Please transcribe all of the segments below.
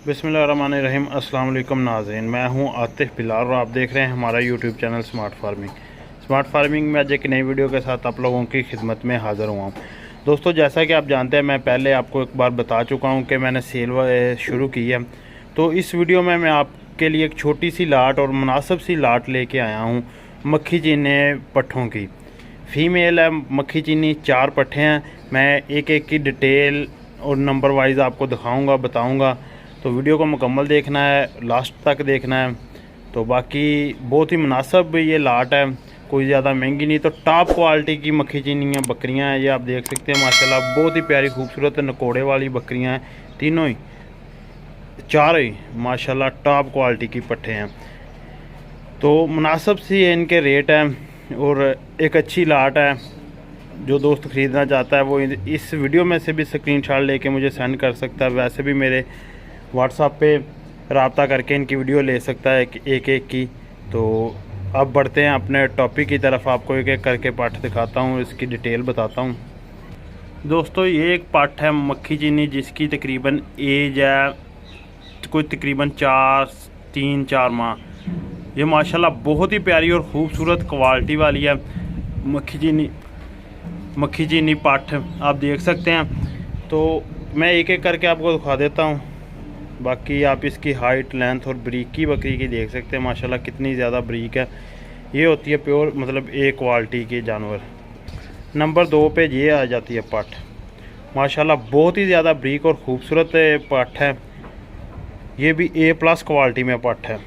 बिस्मिल्लाहिर्रहमानिर्रहीम। अस्सलाम वालेकुम नाज़रीन, मैं हूं आतिफ बिलाल और आप देख रहे हैं हमारा यूट्यूब चैनल स्मार्ट फार्मिंग में आज एक नई वीडियो के साथ आप लोगों की खिदमत में हाज़िर हुआ हूं। दोस्तों, जैसा कि आप जानते हैं, मैं पहले आपको एक बार बता चुका हूं कि मैंने सेल शुरू की है। तो इस वीडियो में मैं आपके लिए एक छोटी सी लाट और मुनासिब सी लाट लेके आया हूँ मक्खी चीनी पट्ठों की। फ़ीमेल है मक्खी चीनी, 4 पट्ठे हैं। मैं एक एक की डिटेल और नंबर वाइज आपको दिखाऊंगा, बताऊंगा। तो वीडियो को मुकम्मल देखना है, लास्ट तक देखना है। तो बाकी बहुत ही मुनासिब ये लाट है, कोई ज़्यादा महंगी नहीं। तो टॉप क्वालिटी की मक्खी चीनियाँ बकरियाँ हैं, ये आप देख सकते हैं। माशाल्लाह बहुत ही प्यारी खूबसूरत नकोड़े वाली बकरियाँ हैं, तीनों ही, 4 ही माशाल्लाह टॉप क्वालिटी की पट्ठे हैं। तो मुनासिब सी इनके रेट हैं और एक अच्छी लाट है। जो दोस्त ख़रीदना चाहता है वो इस वीडियो में से भी स्क्रीनशॉट लेके मुझे सेंड कर सकता है। वैसे भी मेरे व्हाट्सएप पे रब्ता करके इनकी वीडियो ले सकता है एक एक की। तो अब बढ़ते हैं अपने टॉपिक की तरफ। आपको एक एक करके पाठ दिखाता हूँ, इसकी डिटेल बताता हूँ। दोस्तों, ये एक पाठ है मक्खी चीनी जिसकी तकरीबन एज है कोई तकरीबन 3-4 माह। ये माशाल्लाह बहुत ही प्यारी और ख़ूबसूरत क्वालिटी वाली है मक्खी चीनी पाठ, आप देख सकते हैं। तो मैं एक एक करके आपको दिखा देता हूँ। बाकी आप इसकी हाइट, लेंथ और ब्रीक की बकरी की देख सकते हैं। माशाल्लाह कितनी ज़्यादा ब्रीक है। ये होती है प्योर मतलब ए क्वालिटी के जानवर। नंबर 2 पे ये आ जाती है पाठ। माशाल्लाह बहुत ही ज़्यादा ब्रीक और ख़ूबसूरत पाठ है। ये भी A+ क्वालिटी में पाठ है,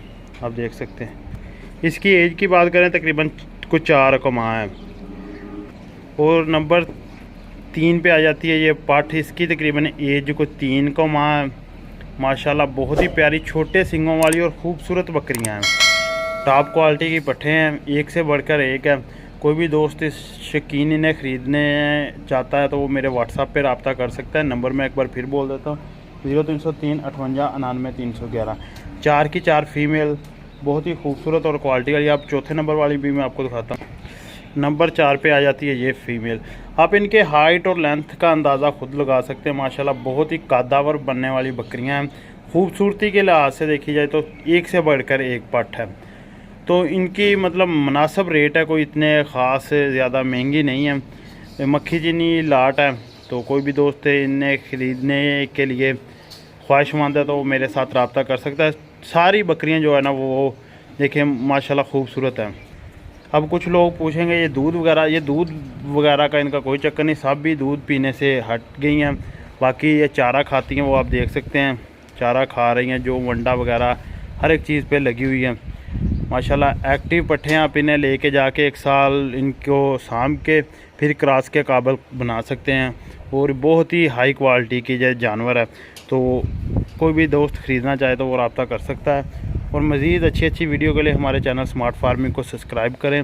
आप देख सकते हैं। इसकी एज की बात करें तकरीबन कुछ 4 का माह है। और नंबर 3 पे आ जाती है ये पाठ। इसकी तकरीबन एज को 3 का माह है। माशाल्लाह बहुत ही प्यारी छोटे सिंगों वाली और ख़ूबसूरत बकरियां हैं। टॉप क्वालिटी की पट्ठे हैं, एक से बढ़कर एक है। कोई भी दोस्त इस शौकीन इन्हें ख़रीदने चाहता है तो वो मेरे व्हाट्सएप पे रब्ता कर सकता है। नंबर मैं एक बार फिर बोल देता हूँ, 0303 58 99 311। 4 की 4 फीमेल, बहुत ही खूबसूरत और क्वालिटी वाली। आप चौथे नंबर वाली भी मैं आपको दिखाता हूँ। नंबर 4 पे आ जाती है ये फ़ीमेल। आप इनके हाइट और लेंथ का अंदाज़ा खुद लगा सकते हैं। माशाल्लाह बहुत ही कद्दावर बनने वाली बकरियां हैं। खूबसूरती के लिहाज से देखी जाए तो एक से बढ़कर एक पट्ठ है। तो इनकी मतलब मुनासिब रेट है, कोई इतने ख़ास ज़्यादा महंगी नहीं है। मक्खी चीनी लाट है, तो कोई भी दोस्त इन्हें ख़रीदने के लिए ख्वाहिशमंद है तो वो मेरे साथ रब्ता कर सकता है। सारी बकरियाँ जो है ना वो देखिए माशाल्लाह खूबसूरत हैं। अब कुछ लोग पूछेंगे ये दूध वगैरह का इनका कोई चक्कर नहीं, सब भी दूध पीने से हट गई हैं। बाकी ये चारा खाती हैं, वो आप देख सकते हैं चारा खा रही हैं, जो वंडा वगैरह हर एक चीज़ पे लगी हुई है। माशाल्लाह एक्टिव पट्ठे आप इन्हें लेके जाके 1 साल इनको साम के फिर क्रॉस के काबिल बना सकते हैं। और बहुत ही हाई क्वालिटी की जो जानवर है, तो कोई भी दोस्त ख़रीदना चाहे तो वो रब्ता कर सकता है। और मज़ीद अच्छी वीडियो के लिए हमारे चैनल स्मार्ट फार्मिंग को सब्सक्राइब करें।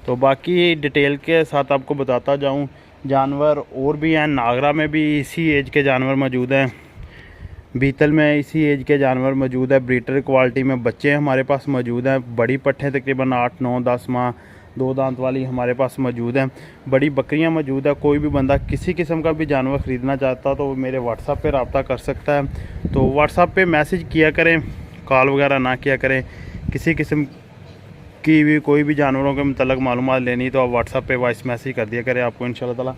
तो बाकी डिटेल के साथ आपको बताता जाऊं, जानवर और भी हैं। नागरा में भी इसी एज के जानवर मौजूद हैं, बीतल में इसी एज के जानवर मौजूद है। ब्रीडर क्वालिटी में बच्चे हमारे पास मौजूद हैं। बड़ी पट्ठें तकरीबन 8, 9, 10 माह 2 दांत वाली हमारे पास मौजूद हैं। बड़ी बकरियां मौजूद है। कोई भी बंदा किसी किस्म का भी जानवर ख़रीदना चाहता तो वो मेरे व्हाट्सएप पे रब्ता कर सकता है। तो व्हाट्सएप पे मैसेज किया करें, कॉल वगैरह ना किया करें। किसी किस्म की भी कोई भी जानवरों के मतलब मालूमात लेनी तो आप व्हाट्सएप पे वॉइस मैसेज कर दिया करें, आपको इंशाल्लाह ताला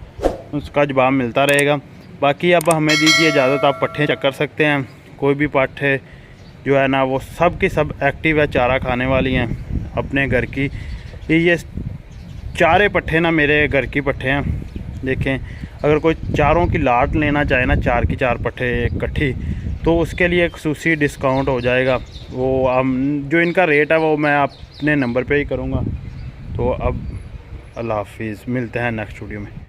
उसका जवाब मिलता रहेगा। बाकी अब हमें दीजिए इजाज़त, आप पट्ठे चेक कर सकते हैं। कोई भी पट्ठे जो है ना वो सब की सब एक्टिव है, चारा खाने वाली हैं अपने घर की। ये 4 पट्ठे ना मेरे घर की पट्ठे हैं। देखें, अगर कोई चारों की लाट लेना चाहे ना, 4 की 4 पट्ठे इकट्ठी, तो उसके लिए एक खसूसी डिस्काउंट हो जाएगा। वो जो इनका रेट है वो मैं अपने नंबर पे ही करूँगा। तो अब अल्लाह हाफिज़, मिलते हैं नेक्स्ट वीडियो में।